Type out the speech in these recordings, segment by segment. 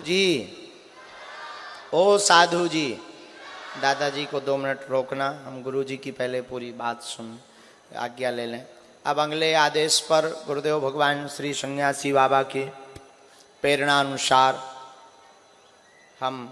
जी, ओ साधु जी, दादाजी को 2 मिनट रोकना, हम गुरु जी की पहले पूरी बात सुन आज्ञा ले लें। अब अगले आदेश पर गुरुदेव भगवान श्री सन्यासी बाबा के प्रेरणा अनुसार हम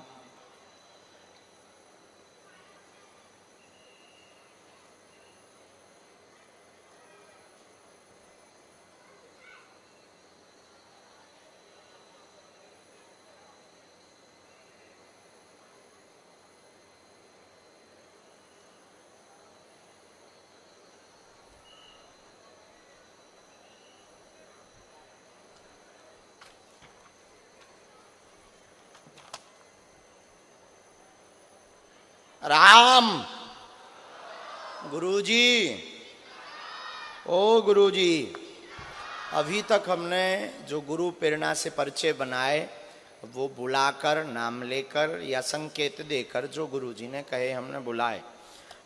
राम गुरुजी, ओ गुरुजी, अभी तक हमने जो गुरु प्रेरणा से परिचय बनाए वो बुलाकर, नाम लेकर या संकेत देकर जो गुरुजी ने कहे हमने बुलाए।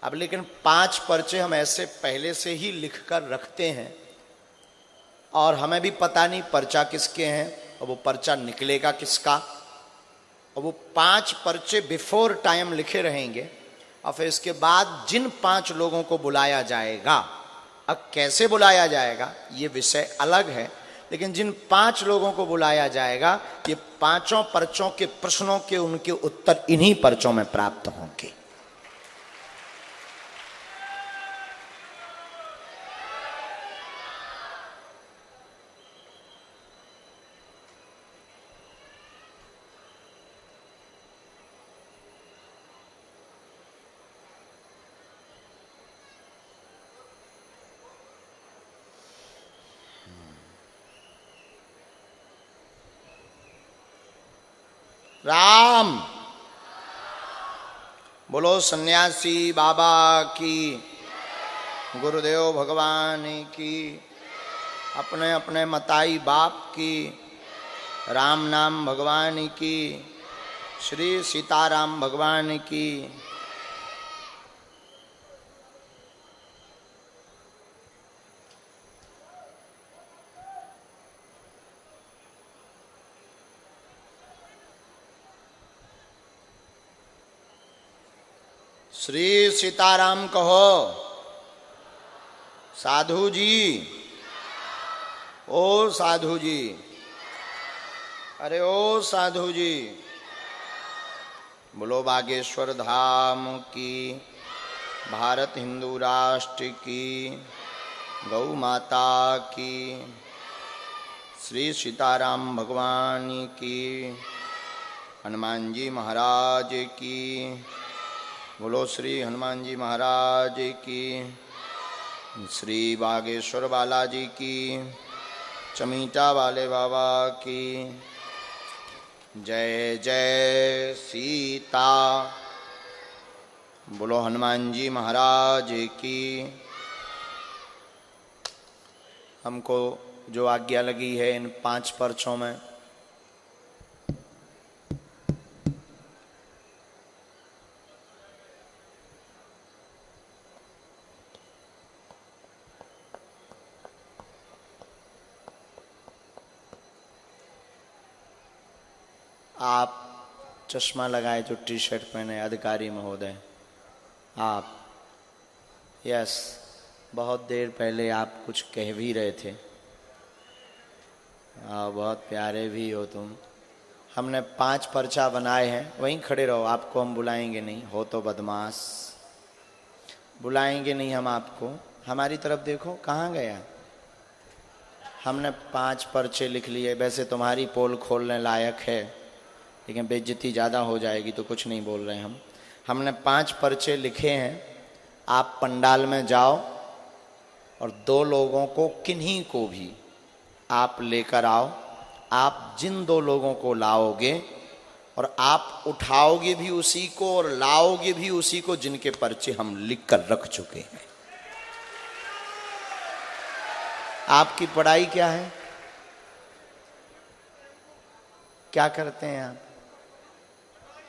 अब लेकिन 5 पर्चे हम ऐसे पहले से ही लिखकर रखते हैं और हमें भी पता नहीं पर्चा किसके हैं और वो पर्चा निकलेगा किसका, और वो 5 पर्चे बिफोर टाइम लिखे रहेंगे। और फिर इसके बाद जिन 5 लोगों को बुलाया जाएगा, अब कैसे बुलाया जाएगा ये विषय अलग है, लेकिन जिन 5 लोगों को बुलाया जाएगा ये 5 पर्चों के प्रश्नों के उनके उत्तर इन्हीं पर्चों में प्राप्त होंगे। राम बोलो सन्यासी बाबा की, गुरुदेव भगवान की, अपने अपने मताई बाप की, राम नाम भगवान की, श्री सीताराम भगवान की। श्री सीताराम कहो। साधु जी, ओ साधु जी, अरे ओ साधु जी, बोलो बागेश्वर धाम की, भारत हिंदू राष्ट्र की, गौ माता की, श्री सीताराम भगवान की, हनुमान जी महाराज की, बोलो श्री हनुमान जी महाराज की, श्री बागेश्वर बालाजी की, चमीटा वाले बाबा की, जय जय सीता, बोलो हनुमान जी महाराज की। हमको जो आज्ञा लगी है इन 5 पर्चों में, आप चश्मा लगाए जो टी शर्ट पहने अधिकारी महोदय, आप, यस, बहुत देर पहले आप कुछ कह भी रहे थे, बहुत प्यारे भी हो तुम। हमने 5 पर्चा बनाए हैं, वहीं खड़े रहो, आपको हम बुलाएंगे नहीं, हो तो बदमाश, बुलाएंगे नहीं हम आपको। हमारी तरफ देखो, कहाँ गया? हमने 5 पर्चे लिख लिए। वैसे तुम्हारी पोल खोलने लायक है, लेकिन बेइज्जती ज़्यादा हो जाएगी तो कुछ नहीं बोल रहे हम। हमने 5 पर्चे लिखे हैं। आप पंडाल में जाओ और 2 लोगों को, किन्हीं को भी आप लेकर आओ। आप जिन 2 लोगों को लाओगे और आप उठाओगे भी उसी को और लाओगे भी उसी को जिनके पर्चे हम लिख कर रख चुके हैं। आपकी पढ़ाई क्या है? क्या करते हैं आप?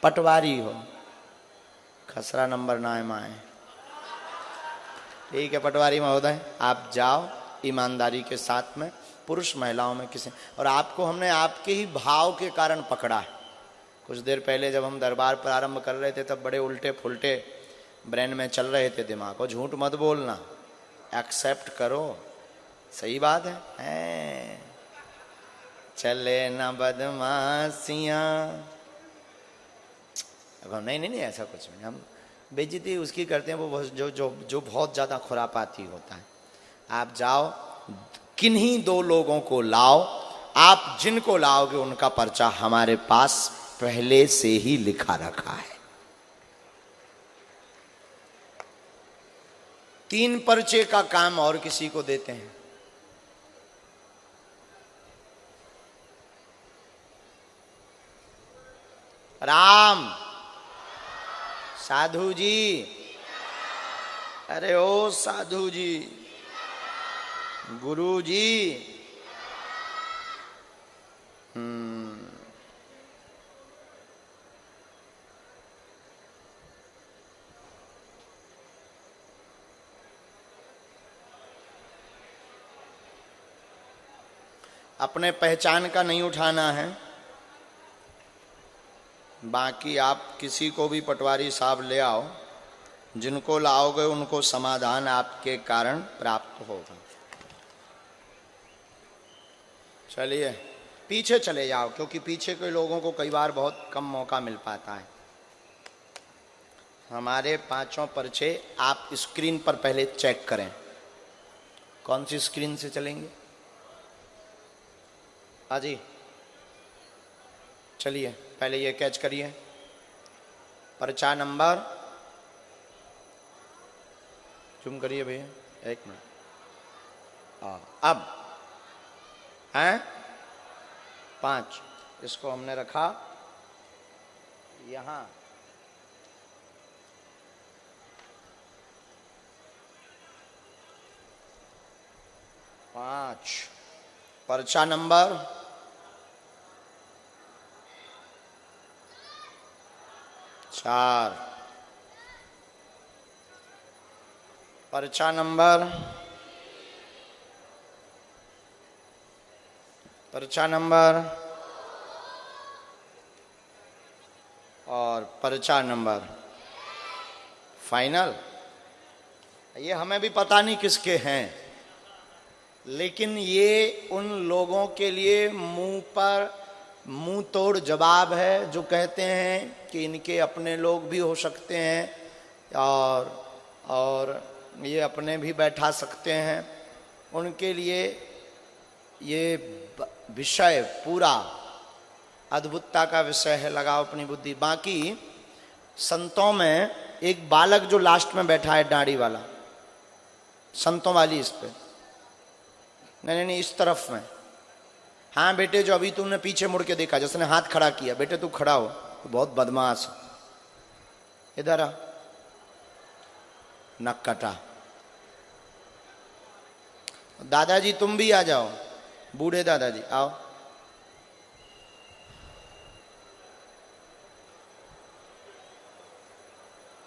पटवारी हो? खसरा नंबर ना है माए। ठीक है पटवारी महोदय, आप जाओ ईमानदारी के साथ में, पुरुष महिलाओं में किसी, और आपको हमने आपके ही भाव के कारण पकड़ा है। कुछ देर पहले जब हम दरबार प्रारंभ कर रहे थे तब बड़े उल्टे फुलटे ब्रेन में चल रहे थे दिमाग को। झूठ मत बोलना, एक्सेप्ट करो, सही बात है? चले ना बदमाशियाँ। नहीं नहीं नहीं, ऐसा कुछ नहीं। हम बेइज्जती उसकी करते हैं वो जो जो जो बहुत ज़्यादा खुरापाती होता है। आप जाओ, किन्हीं दो लोगों को लाओ, आप जिनको लाओगे उनका पर्चा हमारे पास पहले से ही लिखा रखा है। 3 पर्चे का काम और किसी को देते हैं। राम साधु जी, अरे ओ साधु जी, गुरु जी, अपने पहचान का नहीं उठाना है। बाकी आप किसी को भी पटवारी साहब ले आओ, जिनको लाओगे उनको समाधान आपके कारण प्राप्त होगा। चलिए पीछे चले जाओ, क्योंकि पीछे के लोगों को कई बार बहुत कम मौका मिल पाता है। हमारे 5 पर्चे आप स्क्रीन पर पहले चेक करें। कौन सी स्क्रीन से चलेंगे? जी चलिए पहले ये कैच करिए। पर्चा नंबर, जूम करिए भैया, 1 मिनट। अब हैं 5, इसको हमने रखा यहाँ। पर्चा नंबर 4, पर्चा नंबर, और पर्चा नंबर फाइनल। ये हमें भी पता नहीं किसके हैं, लेकिन ये उन लोगों के लिए मुंह तोड़ जवाब है जो कहते हैं कि इनके अपने लोग भी हो सकते हैं और ये अपने भी बैठा सकते हैं। उनके लिए ये विषय पूरा अद्भुतता का विषय है। लगाओ अपनी बुद्धि। बाकी संतों में एक बालक जो लास्ट में बैठा है, दाढ़ी वाला, संतों वाली इस पे, नहीं, इस तरफ में। हाँ बेटे, जो अभी तुमने पीछे मुड़ के देखा, जिसने हाथ खड़ा किया, बेटे तू खड़ा हो, तो बहुत बदमाश। इधर आ, नक कटा। दादाजी तुम भी आ जाओ, बूढ़े दादाजी आओ।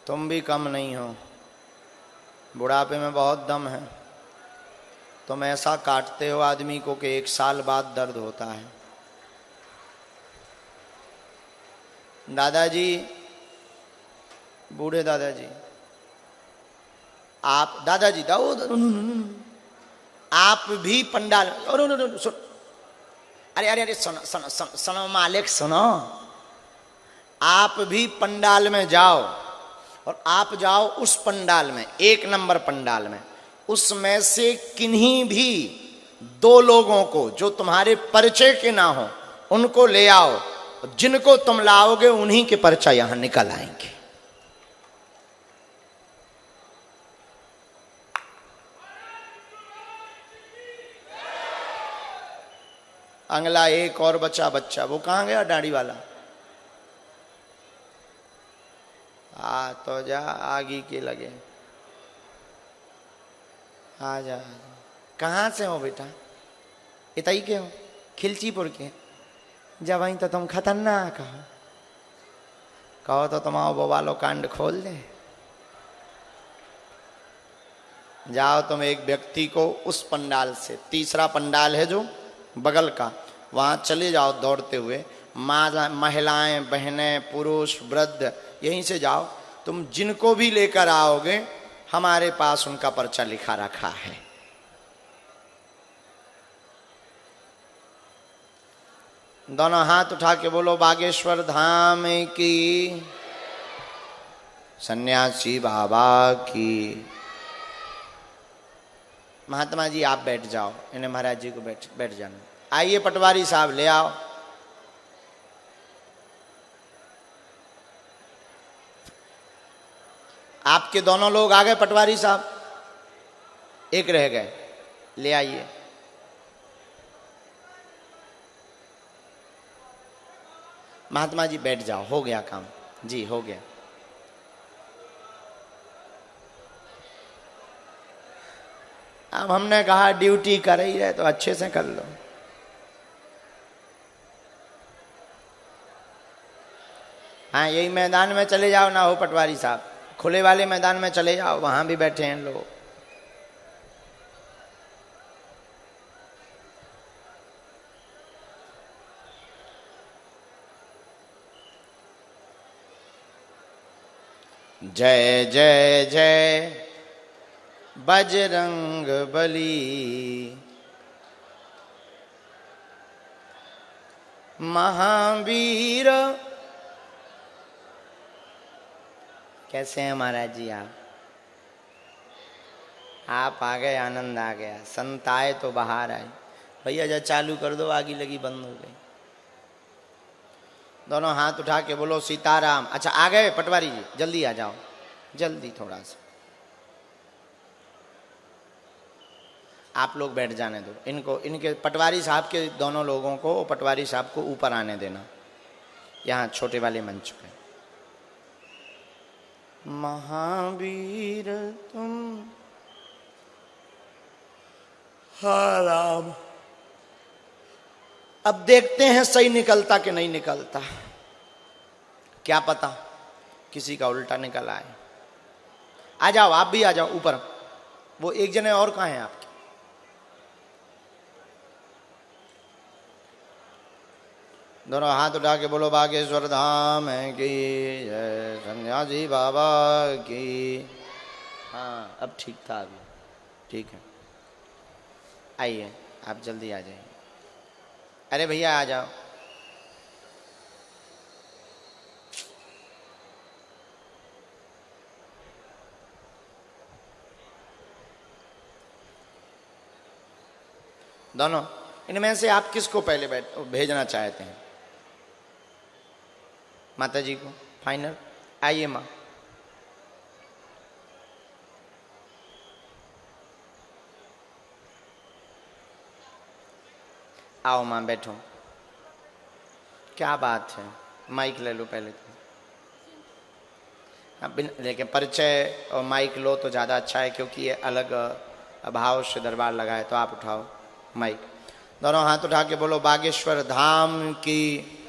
तुम भी कम नहीं हो, बुढ़ापे में बहुत दम है। तुम ऐसा काटते हो आदमी को कि 1 साल बाद दर्द होता है। दादाजी, बूढ़े दादाजी, आप दादाजी आप भी पंडाल, सुन, अरे सुनो मालिक, सुनो। आप भी पंडाल में जाओ, और आप जाओ उस पंडाल में, 1 नंबर पंडाल में। उसमें से किन्हीं भी 2 लोगों को जो तुम्हारे परिचय के ना हो उनको ले आओ। जिनको तुम लाओगे उन्हीं के पर्चा यहां निकल आएंगे। अगला एक और बच्चा, वो कहां गया दाढ़ी वाला? तो जा, आगे के लगे। आ जा। कहाँ से हो बेटा? इतई के हो? खिलचीपुर के? जब वहीं तो तुम खतरनाक हो। कहो तो तुम आओ बोवालो कांड खोल दे। जाओ तुम एक व्यक्ति को उस पंडाल से, तीसरा पंडाल है जो बगल का, वहां चले जाओ दौड़ते हुए। महिलाएं, बहनें, पुरुष, वृद्ध, यहीं से जाओ। तुम जिनको भी लेकर आओगे हमारे पास उनका पर्चा लिखा रखा है। दोनों हाथ उठा के बोलो बागेश्वर धाम की, सन्यासी बाबा की। महात्मा जी आप बैठ जाओ, इन्हें महाराज जी को बैठ जाना। आइए पटवारी साहब ले आओ। आपके दोनों लोग आ गए पटवारी साहब, एक रह गए, ले आइए। महात्मा जी बैठ जाओ, हो गया काम जी, हो गया। अब हमने कहा ड्यूटी कर ही रहे तो अच्छे से कर लो। हाँ यही मैदान में चले जाओ ना हो पटवारी साहब, खुले वाले मैदान में चले जाओ, वहां भी बैठे हैं लोग। जय जय जय बजरंग बली, महावीर। कैसे हैं महाराज जी आप आ गए, आनंद आ गया। संत आए तो बाहर आए। भैया जब चालू कर दो, आगी लगी बंद हो गई। दोनों हाथ उठा के बोलो सीताराम। अच्छा आ गए पटवारी जी, जल्दी आ जाओ, जल्दी थोड़ा सा। आप लोग बैठ जाने दो इनको, इनके पटवारी साहब के दोनों लोगों को, पटवारी साहब को ऊपर आने देना, यहाँ छोटे वाले मंच पे। महावीर तुम हाँ राम। अब देखते हैं सही निकलता कि नहीं निकलता, क्या पता किसी का उल्टा निकल आए। आ जाओ आप भी आ जाओ ऊपर। वो एक जने और कहाँ हैं आपके? दोनों हाथ उठा के बोलो बागेश्वर धाम की जय, सन्यासी बाबा की। हाँ अब ठीक था, अभी ठीक है। आइए आप जल्दी आ जाइए। अरे भैया आ जाओ। दोनों इनमें से आप किसको पहले भेजना चाहते हैं? माता जी को फाइनल। आइए माँ। आओ माँ बैठो। क्या बात है, माइक ले लो पहले तो। लेकिन परिचय और माइक लो तो ज़्यादा अच्छा है, क्योंकि ये अलग भाव से दरबार लगा है। तो आप उठाओ माइक। दोनों हाथ उठा के बोलो बागेश्वर धाम की,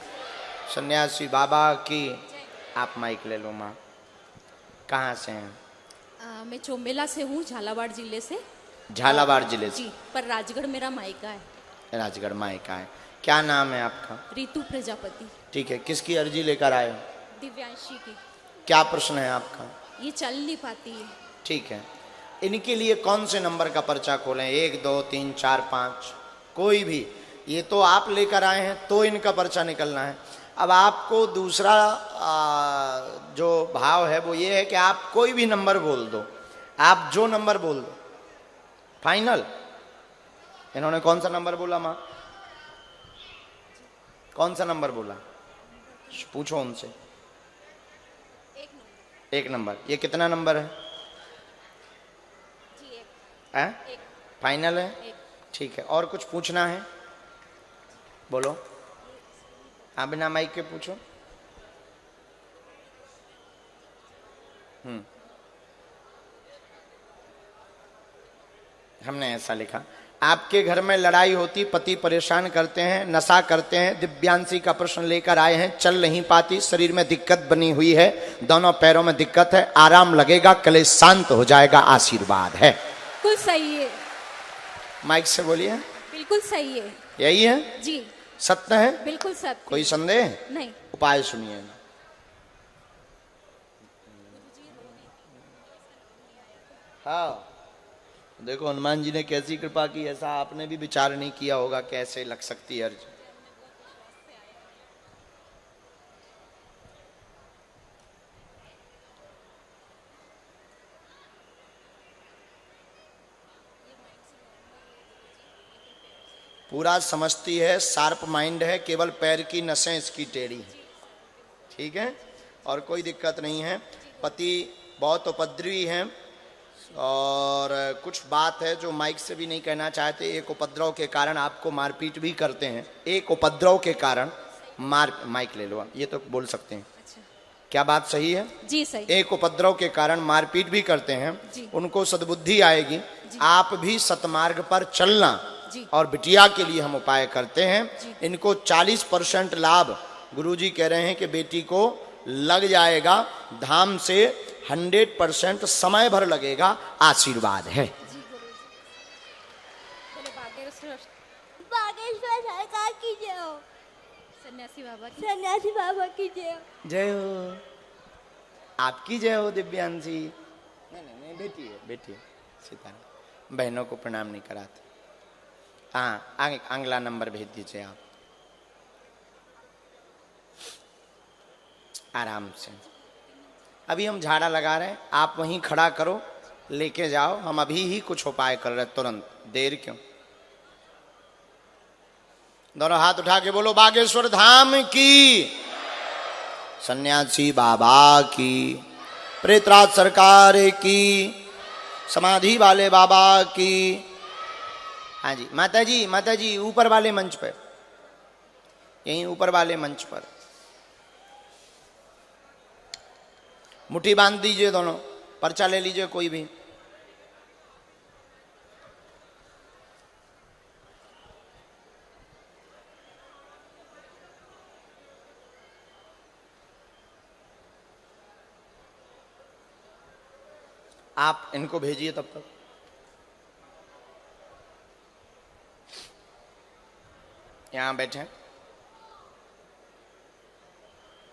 सन्यासी बाबा की। आप माइक ले लो माँ। कहाँ से हैं? मैं चोमेला से हूँ, झालावाड़ जिले से। झालावाड़ जिले से जी, पर राजगढ़ मेरा मायका है। राजगढ़ मायका है। क्या नाम है आपका? रितु प्रजापति। ठीक है, किसकी अर्जी लेकर आए हो? दिव्यांशी की। क्या प्रश्न है आपका? ये चल नहीं पाती है। ठीक है, इनके लिए कौन से नंबर का पर्चा खोलें? 1 2 3 4 5 कोई भी। ये तो आप लेकर आए हैं तो इनका पर्चा निकलना है। अब आपको दूसरा जो भाव है वो ये है कि आप कोई भी नंबर बोल दो, आप जो नंबर बोल दो। फाइनल। इन्होंने कौन सा नंबर बोला माँ? कौन सा नंबर बोला? पूछो उनसे। एक नंबर। ये कितना नंबर है? जी एक। फाइनल है? एक। ठीक है, और कुछ पूछना है? बोलो। आप बिना माइक के पूछो। हमने ऐसा लिखा। आपके घर में लड़ाई होती, पति परेशान करते हैं, नशा करते हैं, दिव्यांशी का प्रश्न लेकर आए हैं, चल नहीं पाती, शरीर में दिक्कत बनी हुई है, दोनों पैरों में दिक्कत है, आराम लगेगा, कलेश शांत हो जाएगा, आशीर्वाद है। बिल्कुल सही है। माइक से बोलिए। बिल्कुल सही है। यही है जी। सत्य है? बिल्कुल सत्य। कोई संदेह? नहीं। उपाय सुनिए। हाँ, देखो हनुमान जी ने कैसी कृपा की, ऐसा आपने भी विचार नहीं किया होगा कैसे लग सकती है अर्ज। पूरा समझती है, शार्प माइंड है, केवल पैर की नसें इसकी टेढ़ी हैं। ठीक है, और कोई दिक्कत नहीं है। पति बहुत उपद्रवी हैं और कुछ बात है जो माइक से भी नहीं कहना चाहते। एक उपद्रव के कारण आपको मारपीट भी करते हैं। एक उपद्रव के कारण माइक ले लो आप, ये तो बोल सकते हैं। अच्छा। क्या बात सही है? जी सही। एक उपद्रव के कारण मारपीट भी करते हैं, उनको सद्बुद्धि आएगी। आप भी सतमार्ग पर चलना, और बिटिया के लिए हम उपाय करते हैं। इनको 40% लाभ गुरुजी कह रहे हैं कि बेटी को लग जाएगा। धाम से 100% समय भर लगेगा, आशीर्वाद है। बागेश्वर सरकार की जय हो। सन्यासी बाबा की सन्यासी बाबा की जय हो। जय हो। आपकी जय हो दिव्यांशी। नहीं, बेटी है, बेटी है। सीताराम। बहनों को प्रणाम नहीं कराते। हाँ, अगला नंबर भेज दीजिए आप, आराम से। अभी हम झाड़ा लगा रहे हैं, आप वहीं खड़ा करो, लेके जाओ। हम अभी ही कुछ उपाय कर रहे, तुरंत, देर क्यों। दोनों हाथ उठा के बोलो बागेश्वर धाम की, सन्यासी बाबा की, प्रेतराज सरकार की, समाधि वाले बाबा की। हाँ जी, माता जी ऊपर वाले मंच पर, यहीं ऊपर वाले मंच पर मुट्ठी बांध दीजिए दोनों। पर्चा ले लीजिए कोई भी। आप इनको भेजिए तब तक। यहां बैठे,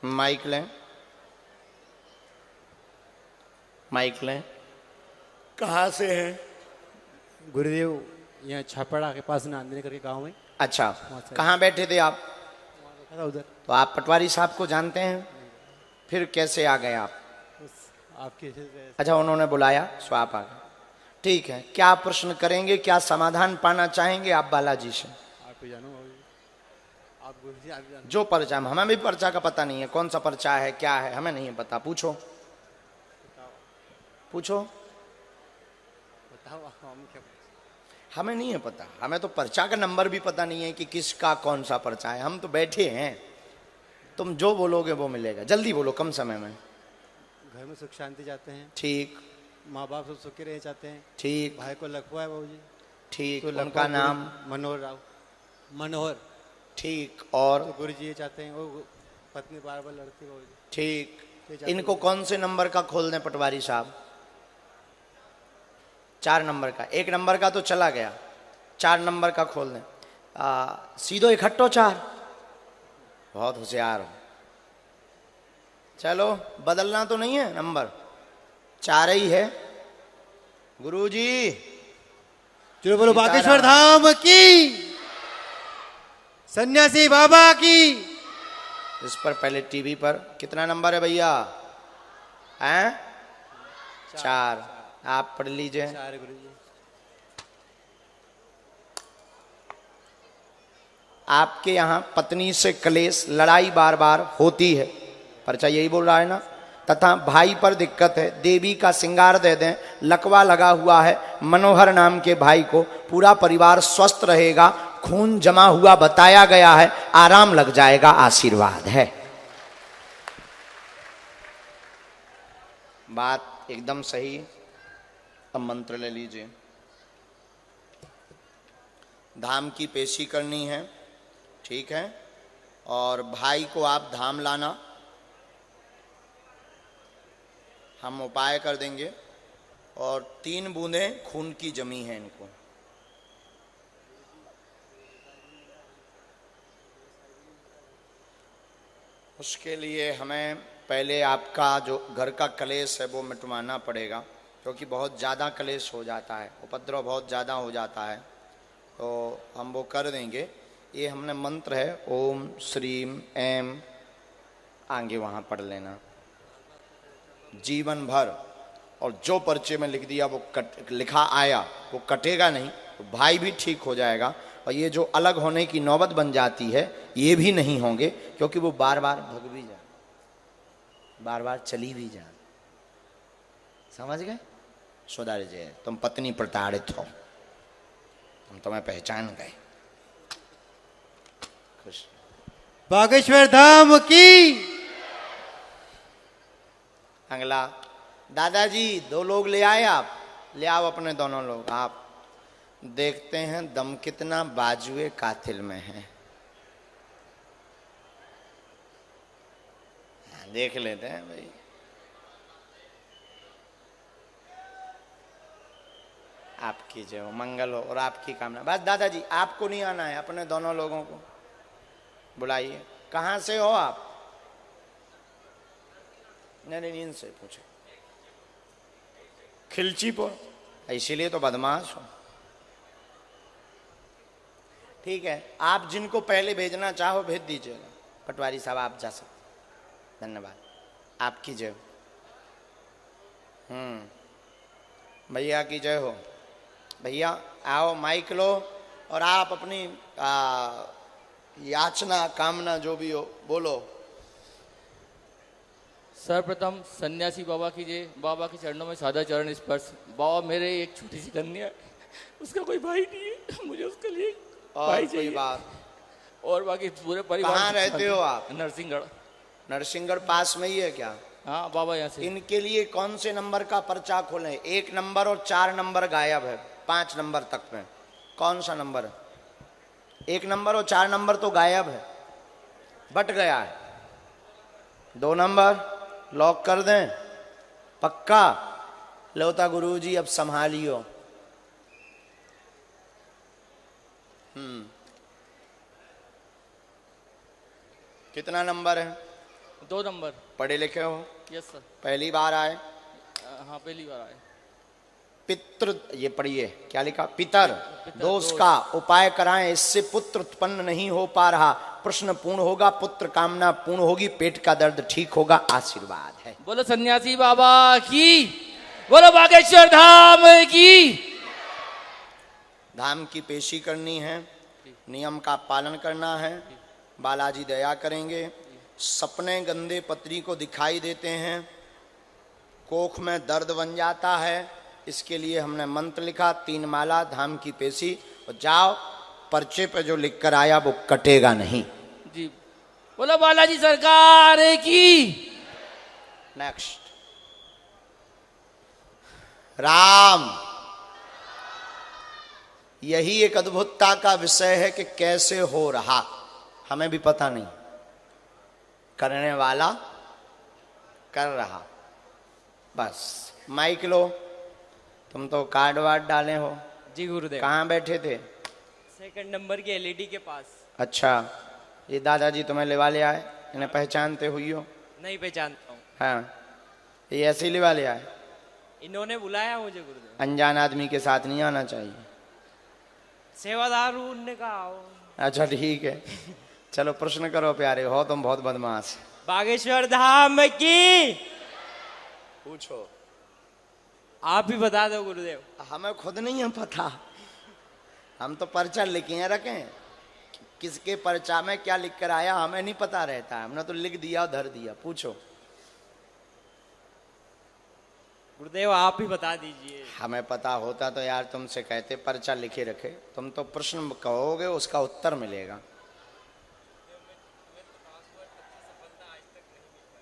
माइक लें, माइक लें। कहाँ से हैं? गुरुदेव यहाँ छापड़ा के पास नांदनी करके गांव में। अच्छा, कहाँ बैठे थे आप? उधर। तो आप पटवारी साहब को जानते हैं? फिर कैसे आ गए आप? आपके। अच्छा, उन्होंने बुलाया सो आप आ गए। ठीक है, क्या प्रश्न करेंगे, क्या समाधान पाना चाहेंगे आप बालाजी से? आप जानो, आप गुरुजी आप जानो। जो पर्चा, हमें भी पर्चा का पता नहीं है, कौन सा पर्चा है, क्या है, हमें नहीं पता। पूछो पूछो। बताओ हम क्या। हमें नहीं है पता, हमें तो पर्चा का नंबर भी पता नहीं है कि किसका कौन सा पर्चा है। हम तो बैठे हैं, तुम जो बोलोगे वो मिलेगा। जल्दी बोलो, कम समय में। घर में सुख शांति चाहते हैं। ठीक। माँ बाप सब सुखी रहे चाहते हैं। ठीक। भाई को लखवा है बाबूजी। ठीक। तो उनका नाम? मनोहर राव। मनोहर। ठीक। और? तो गुरुजी ये चाहते हैं, वो पत्नी बार बार लड़ती बाबूजी। ठीक। इनको कौन से नंबर का खोल दें पटवारी साहब? 4 नंबर का। 1 नंबर का तो चला गया, 4 नंबर का खोल दें। सीधो इकट्ठो 4। बहुत होशियार हो। चलो, बदलना तो नहीं है नंबर, 4 ही है। गुरुजी चलो बोलो बागेश्वर धाम की, सन्यासी बाबा की। इस पर पहले टीवी पर कितना नंबर है भैया? हैं? 4। आप पढ़ लीजिए। 4 गुरुजी। आपके यहाँ पत्नी से क्लेश, लड़ाई बार बार होती है, पर्चा यही बोल रहा है ना। तथा भाई पर दिक्कत है, देवी का श्रृंगार दे दें। लकवा लगा हुआ है मनोहर नाम के भाई को। पूरा परिवार स्वस्थ रहेगा, खून जमा हुआ बताया गया है, आराम लग जाएगा, आशीर्वाद है। बात एकदम सही। अब मंत्र ले लीजिए। धाम की पेशी करनी है, ठीक है। और भाई को आप धाम लाना, हम उपाय कर देंगे। और 3 बूंदें खून की जमी है इनको। उसके लिए हमें पहले आपका जो घर का कलेश है वो मिटवाना पड़ेगा, क्योंकि बहुत ज़्यादा कलेश हो जाता है, उपद्रव बहुत ज़्यादा हो जाता है, तो हम वो कर देंगे। ये हमने मंत्र है ओम श्रीम एम, आगे वहाँ पढ़ लेना जीवन भर, और जो पर्चे में लिख दिया वो लिखा आया वो कटेगा नहीं, तो भाई भी ठीक हो जाएगा। और ये जो अलग होने की नौबत बन जाती है ये भी नहीं होंगे, क्योंकि वो बार बार भग भी जा, बार बार चली भी जा। समझ गए? सुधार जय, तुम पत्नी प्रताड़ित हो, हम तुम्हें पहचान गए। खुश। बागेश्वर धाम की। अगला दादाजी 2 लोग ले आए, आप ले आओ अपने दोनों लोग। आप देखते हैं दम कितना बाजुए कातिल में है, देख लेते हैं भाई। आपकी जय हो, मंगल हो और आपकी कामना। बस दादाजी आपको नहीं आना है, अपने दोनों लोगों को बुलाइए। कहाँ से हो आप? नहीं नींद से पूछे। खिलचीपुर, इसीलिए तो बदमाश हो। ठीक है, आप जिनको पहले भेजना चाहो भेज दीजिएगा। पटवारी साहब आप जा सकते, धन्यवाद। आपकी जय हो। भैया की जय हो। भैया आओ, माइक लो और आप अपनी याचना कामना जो भी हो बोलो। सर्वप्रथम सन्यासी बाबा की जय। बाबा के चरणों में सादा चरण स्पर्श। बाबा मेरे एक छोटी सी कन्या है, उसका कोई भाई नहीं है, मुझे उसके लिए और भाई कोई चाहिए। बात? और बाकी पूरे परिवार। कहाँ रहते हो आप? नरसिंहगढ़। नरसिंहगढ़ पास में ही है क्या? हाँ बाबा यहाँ से। इनके लिए कौन से नंबर का पर्चा खोलें? 1 नंबर और 4 नंबर गायब है, 5 नंबर तक में कौन सा नंबर है? 1 नंबर और 4 नंबर तो गायब है, बट गया है। 2 नंबर लॉक कर दें पक्का? लोता गुरुजी अब संभालियो। कितना नंबर है? 2 नंबर। पढ़े लिखे हो? Yes sir. पहली बार आए? हाँ पहली बार आए। पितृ, ये पढ़िए क्या लिखा? पितर दोष का उपाय कराएं, इससे पुत्र उत्पन्न नहीं हो पा रहा, प्रश्न पूर्ण होगा, पुत्र कामना पूर्ण होगी, पेट का दर्द ठीक होगा, आशीर्वाद है। बोलो सन्यासी बाबा की, बोलो बागेश्वर धाम की। धाम की पेशी करनी है, नियम का पालन करना है, बालाजी दया करेंगे। सपने गंदे पत्नी को दिखाई देते हैं, कोख में दर्द बन जाता है, इसके लिए हमने मंत्र लिखा 3 माला, धाम की पेशी, और जाओ पर्चे पे जो लिख कर आया वो कटेगा नहीं जी। बोलो बालाजी सरकार की। नेक्स्ट राम। यही एक अद्भुतता का विषय है कि कैसे हो रहा हमें भी पता नहीं, करने वाला कर रहा। बस माइक लो, तुम तो कार्ड वार्ड डाले हो। जी गुरुदेव। कहाँ बैठे थे? 2 नंबर की एलईडी के पास। अच्छा, ये दादाजी तुम्हें लेवा ले आए, इन्हें पहचानते हुई हो? नहीं पहचानता हूँ। हाँ, ये ऐसे ही लेवा ले आए? इन्होंने बुलाया मुझे गुरुदेव। अनजान आदमी के साथ नहीं आना चाहिए। सेवादार हूँ, उनने कहा आओ। अच्छा ठीक है, चलो प्रश्न करो प्यारे, हो तुम बहुत बदमाश। बागेश्वर धाम की। पूछो। आप भी बता दो गुरुदेव। हमें खुद नहीं है पता, हम तो पर्चा लिखे रखें, किसके पर्चा में क्या लिख कर आया हमें नहीं पता रहता है, हमने तो लिख दिया धर दिया। पूछो। गुरुदेव आप ही बता दीजिए। हमें पता होता तो यार तुमसे कहते पर्चा लिखे रखे, तुम तो प्रश्न कहोगे उसका उत्तर मिलेगा।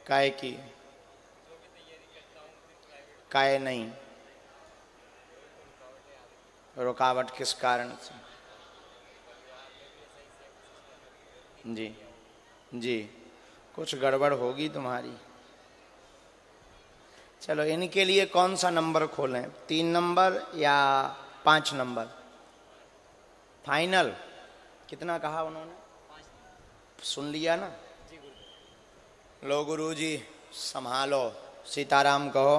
काहे की? काहे नहीं? रुकावट किस कारण से? जी जी, कुछ गड़बड़ होगी तुम्हारी। चलो इनके लिए कौन सा नंबर खोलें, 3 नंबर या 5 नंबर? फाइनल कितना कहा उन्होंने? सुन लिया ना? लो गुरुजी संभालो, सीताराम कहो।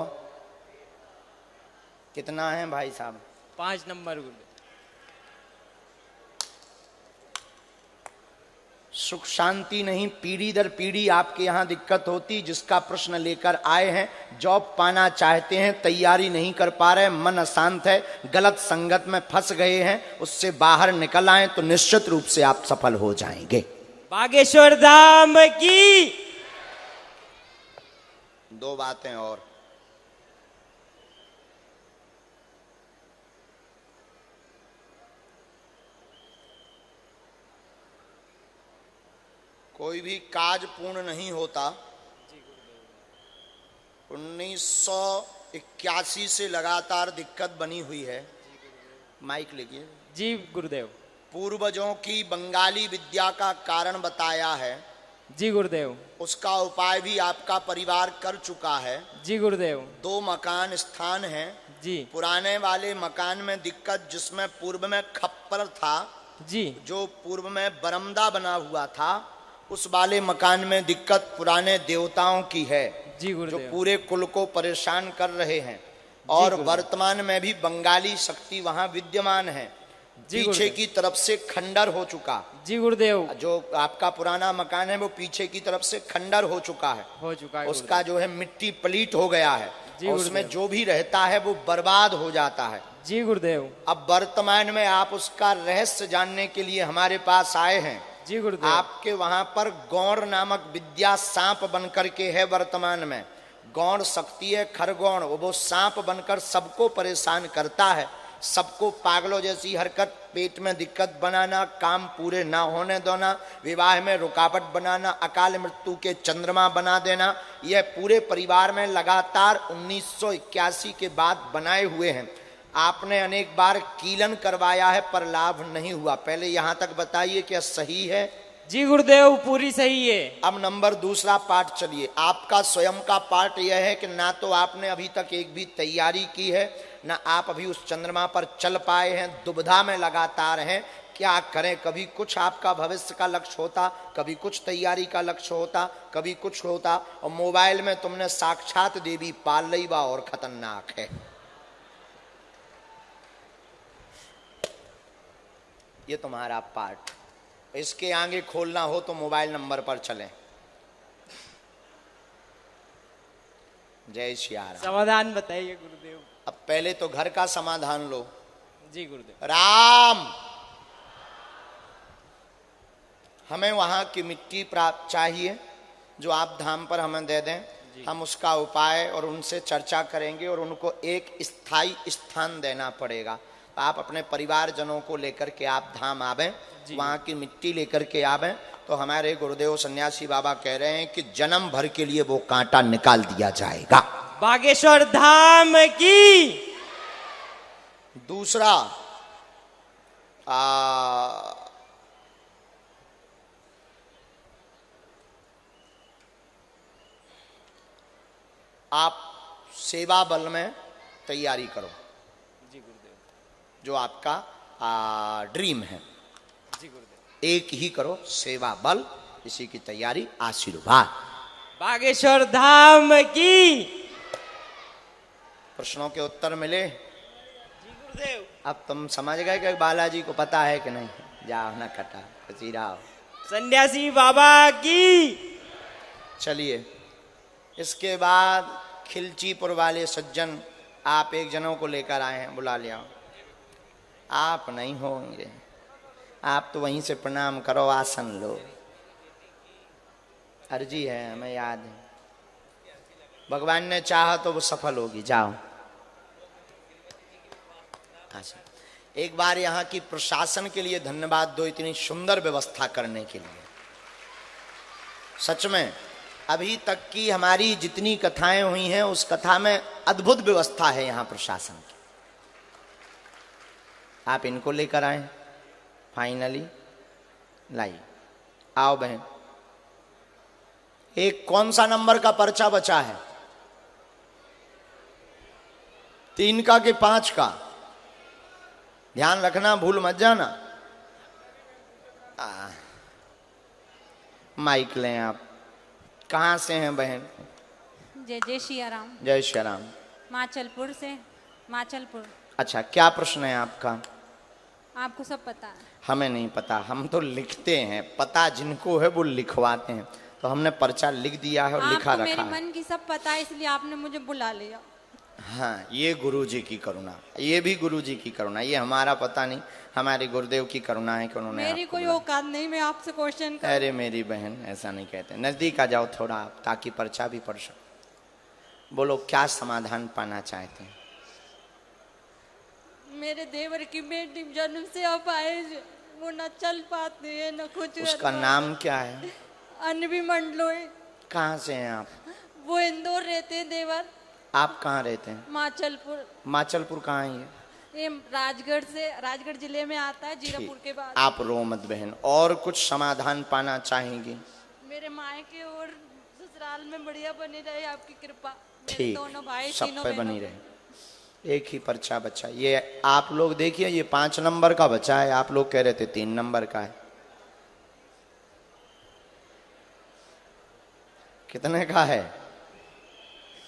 कितना है भाई साहब? 5 नंबर गुरुदेव। सुख शांति नहीं, पीढ़ी दर पीढ़ी आपके यहाँ दिक्कत होती। जिसका प्रश्न लेकर आए हैं, जॉब पाना चाहते हैं, तैयारी नहीं कर पा रहे, मन अशांत है, गलत संगत में फंस गए हैं, उससे बाहर निकल आए तो निश्चित रूप से आप सफल हो जाएंगे। बागेश्वर धाम की। 2 बातें और। कोई भी काज पूर्ण नहीं होता। 1981 से लगातार दिक्कत बनी हुई है। माइक लेके। जी गुरुदेव। पूर्वजों की बंगाली विद्या का कारण बताया है। जी गुरुदेव। उसका उपाय भी आपका परिवार कर चुका है। जी गुरुदेव। 2 मकान स्थान हैं। जी। पुराने वाले मकान में दिक्कत, जिसमें पूर्व में खप्पर था, जी। जो पूर्व में बरामदा बना हुआ था, उस वाले मकान में दिक्कत पुराने देवताओं की है। जी जो गुरुदेव। पूरे कुल को परेशान कर रहे हैं। और वर्तमान में भी बंगाली शक्ति वहां विद्यमान है। पीछे की तरफ से खंडर हो चुका। जी गुरुदेव। जो आपका पुराना मकान है वो पीछे की तरफ से खंडर हो चुका है। उसका जो है मिट्टी पलीट हो गया है। और उसमें जो भी रहता है वो बर्बाद हो जाता है। जी गुरुदेव। अब वर्तमान में आप उसका रहस्य जानने के लिए हमारे पास आए हैं। जी गुरुदेव। आपके वहां पर गौड़ नामक विद्या सांप बनकर के है। वर्तमान में गौड़ शक्ति है, खरगौड़, वो सांप बनकर सबको परेशान करता है। सबको पागलों जैसी हरकत, पेट में दिक्कत बनाना, काम पूरे ना होने देना, विवाह में रुकावट बनाना, अकाल मृत्यु के चंद्रमा बना देना, यह पूरे परिवार में लगातार 1981 के बाद बनाए हुए हैं। आपने अनेक बार कीलन करवाया है पर लाभ नहीं हुआ। पहले यहां तक बताइए क्या सही है? जी गुरुदेव, पूरी सही है। अब नंबर दूसरा पार्ट चलिए। आपका स्वयं का पार्ट यह है कि ना तो आपने अभी तक एक भी तैयारी की है, ना आप अभी उस चंद्रमा पर चल पाए हैं, दुविधा में लगातार हैं। क्या करें? कभी कुछ आपका भविष्य का लक्ष्य होता, कभी कुछ तैयारी का लक्ष्य होता, कभी कुछ होता, और मोबाइल में तुमने साक्षात देवी पाल ली बा और खतरनाक है। ये तुम्हारा पार्ट। इसके आगे खोलना हो तो मोबाइल नंबर पर चलें। जय श्री राम। समाधान बताइए गुरुदेव। अब पहले तो घर का समाधान लो। जी गुरुदेव। राम, हमें वहां की मिट्टी प्राप्त चाहिए जो आप धाम पर हमें दे दें। हम उसका उपाय और उनसे चर्चा करेंगे और उनको एक स्थायी स्थान देना पड़ेगा। आप अपने परिवारजनों को लेकर के आप धाम आवें, वहां की मिट्टी लेकर के आवें, तो हमारे गुरुदेव सन्यासी बाबा कह रहे हैं कि जन्म भर के लिए वो कांटा निकाल दिया जाएगा। बागेश्वर धाम की। दूसरा, आप सेवा बल में तैयारी करो। जी गुरुदेव। जो आपका ड्रीम है, जी गुरुदेव। एक ही करो, सेवा बल, इसी की तैयारी, आशीर्वाद। बागेश्वर धाम की। प्रश्नों के उत्तर मिले? जी गुरुदेव। अब तुम समझ गए कि बालाजी को पता है कि नहीं? जाओ ना कटा कचीरा। सन्यासी बाबा की। चलिए, इसके बाद खिलचीपुर वाले सज्जन, आप एक जनों को लेकर आए हैं, बुला लिया। आप नहीं होंगे, आप तो वहीं से प्रणाम करो, आसन लो। अर्जी है, हमें याद है, भगवान ने चाहा तो वो सफल होगी। जाओ। अच्छा, एक बार यहाँ की प्रशासन के लिए धन्यवाद दो, इतनी सुंदर व्यवस्था करने के लिए। सच में अभी तक की हमारी जितनी कथाएं हुई हैं उस कथा में अद्भुत व्यवस्था है यहाँ प्रशासन की। आप इनको लेकर आए फाइनली। लाइए, आओ बहन। एक कौन सा नंबर का पर्चा बचा है? 3 का कि 5 का? ध्यान रखना, भूल मत जाना। माइक लें आप। कहाँ से हैं बहन? जय जय सिया राम। जय श्री राम। माचलपुर से। माचलपुर। अच्छा, क्या प्रश्न है आपका? आपको सब पता है। हमें नहीं पता, हम तो लिखते हैं, पता जिनको है वो लिखवाते हैं। तो हमने पर्चा लिख दिया है और लिखा आपको रखा मेरे है। मन की सब पता है, इसलिए आपने मुझे बुला लिया। हाँ, ये गुरु जी की करुणा, ये भी गुरु जी की करुणा, ये हमारा पता नहीं, हमारे गुरुदेव की करुणा है कि उन्होंने मेरी आपको कोई बुलाया। औकात नहीं, मैं आपसे क्वेश्चन कर। अरे मेरी बहन, ऐसा नहीं कहते, नजदीक आ जाओ थोड़ा आप, ताकि पर्चा भी पढ़ सको। बोलो, क्या समाधान पाना चाहते हैं? मेरे देवर की बेटी जन्म से अपाहिज, वो न चल पाती है न कुछ। उसका नाम क्या है? अनवी मंडलोई। कहाँ से हैं आप? वो इंदौर रहते हैं देवर। आप कहाँ रहते हैं? माचलपुर। माचलपुर कहाँ है ये? ये राजगढ़ से, राजगढ़ जिले में आता है, जीरापुर के बाद। आप रो मत बहन, और कुछ समाधान पाना चाहेंगी? मेरे मायके और ससुराल में बढ़िया बनी रहे आपकी कृपा। मेरे ठीक, दोनों भाई सब तीनों पे बहनों बनी पे। रहे। एक ही पर्चा बचा, ये आप लोग देखिए, ये 5 नंबर का बचा है, आप लोग कह रहे थे 3 नंबर का है। कितने का है?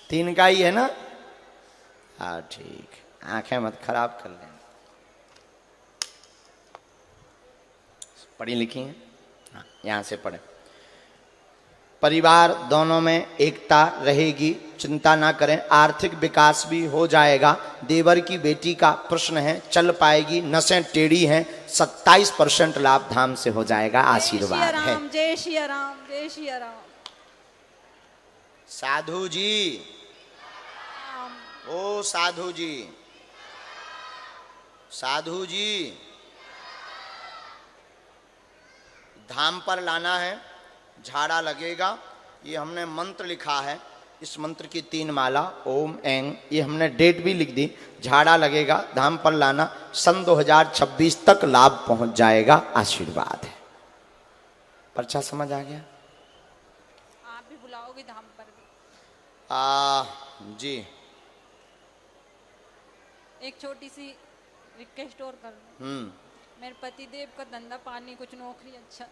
3 का ही है ना? हाँ ठीक, आंखें मत खराब कर लें। पढ़ी लिखी हैं? हाँ, यहां से पढ़े। परिवार दोनों में एकता रहेगी, चिंता ना करें, आर्थिक विकास भी हो जाएगा। देवर की बेटी का प्रश्न है, चल पाएगी, नसें टेढ़ी हैं, 27% लाभ धाम से हो जाएगा, आशीर्वाद है। जय श्री राम, जय श्री राम। साधु जी, ओ साधु जी, साधु जी, धाम पर लाना है, झाड़ा लगेगा। ये हमने मंत्र लिखा है, इस मंत्र की 3 माला, ओम एंग, ये हमने डेट भी लिख दी। झाड़ा लगेगा, धाम पर लाना, सन 2026 तक लाभ पहुंच जाएगा, आशीर्वाद है। पर्चा समझ आ गया? आप भी बुलाओगे धाम पर भी? जी। एक छोटी सी रिक्वेस्ट और कर लो। मेरे पति देव का धंधा पानी, कुछ नौकरी, अच्छा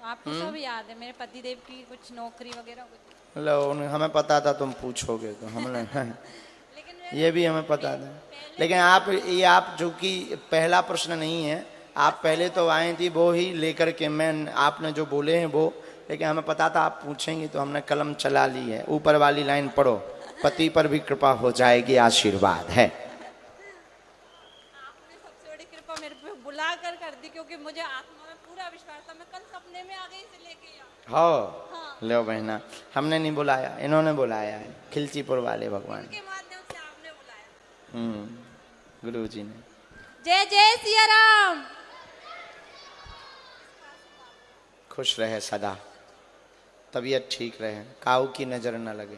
आपको सब याद है, मेरे पति देव की कुछ नौकरी वगैरह कुछ। लो, हमें पता था तुम पूछोगे, तो हमने लेकिन ये भी हमें पता था। लेकिन आप जो कि पहला प्रश्न नहीं है, आप पहले तो आए थी वो ही लेकर के, मैं आपने जो बोले हैं वो, लेकिन हमें पता था आप पूछेंगे, तो हमने कलम चला ली है। ऊपर वाली लाइन पढ़ो, पति पर भी कृपा हो जाएगी, आशीर्वाद है। आपने सबसे बड़ी कृपा मेरे पे बुला कर दी, क्योंकि मुझे आत्मा में पूरा विश्वास था। मैं कल सपने में आ गई इसे लेके यहाँ। हाँ, लो बहना, हमने नहीं बुलाया, इन्होंने बुलाया है, खिलचीपुर वाले भगवान के माध्यम से आपने बुलाया। गुरु जी ने। जय जय सिया राम। खुश रहे सदा, तबीयत ठीक रहे, काऊ की नजर न लगे।